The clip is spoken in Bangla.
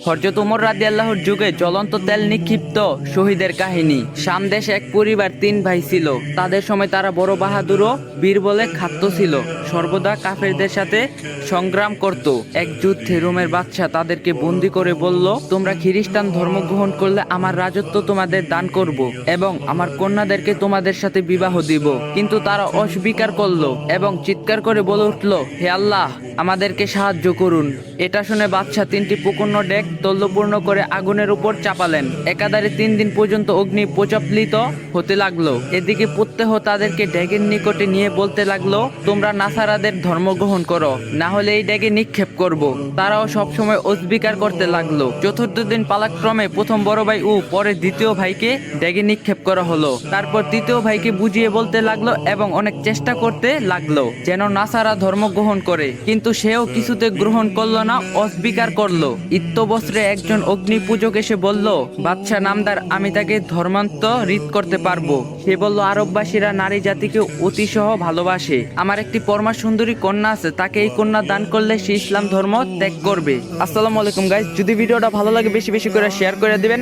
হযরত ওমর রাদিয়াল্লাহুর যুগে জ্বলন্ত তেল নিক্ষিপ্ত শহীদের কাহিনী। শাম দেশে এক পরিবার 3 ভাই ছিল। তাদের সময় তারা বড় বাহাদুর ও বীর বলে খ্যাত ছিল। সর্বদা কাফেরদের সাথে সংগ্রাম করত। এক যুদ্ধে রোমের বাদশা তাদেরকে বন্দী করে বলল, তোমরা খ্রিস্টান ধর্ম গ্রহণ করলে আমার রাজত্ব তোমাদের দান করব এবং আমার কন্যাদেরকে তোমাদের সাথে বিবাহ দিব। কিন্তু তারা অস্বীকার করলো এবং চিৎকার করে বলে উঠল, হে আল্লাহ, আমাদেরকে সাহায্য করুন। এটা শুনে বাদশা 3টি পুকুর্ণ ডেক তৈলপূর্ণ করে আগুনের উপর চাপালেন। একাধারে 3 দিন পর্যন্ত অগ্নি প্রজ্বলিত হতে লাগলো। এদিকে প্রত্যহ তাদেরকে ড্যাগের নিকটে নিয়ে বলতে লাগলো, তোমরা নাসারাদের ধর্ম গ্রহণ করো, না হলে এই ড্যাগে নিক্ষেপ করব। তারাও সবসময় অস্বীকার করতে লাগলো। চতুর্থ দিন পালাক্রমে প্রথম বড় ভাই ও পরে দ্বিতীয় ভাইকে ড্যাগে নিক্ষেপ করা হলো। তারপর তৃতীয় ভাইকে বুঝিয়ে বলতে লাগলো এবং অনেক চেষ্টা করতে লাগলো যেন নাসারা ধর্ম গ্রহণ করে, কিন্তু সেও কিছুতে গ্রহণ করলো না, অস্বীকার করলো। ইত্যবস্ত্রে একজন অগ্নি পূজক এসে বলল, বাদশা নামদার, আমি তাকে ধর্মান্তরিত করতে পারবো। সে বলল, আরববাসীরা নারী জাতিকে অতিশয় ভালোবাসে। আমার একটি পরমা সুন্দরী কন্যা আছে, তাকে এই কন্যা দান করলে সে ইসলাম ধর্ম ত্যাগ করবে। আসসালামু আলাইকুম গাইস, যদি ভিডিওটা ভালো লাগে বেশি বেশি করে শেয়ার করে দিবেন।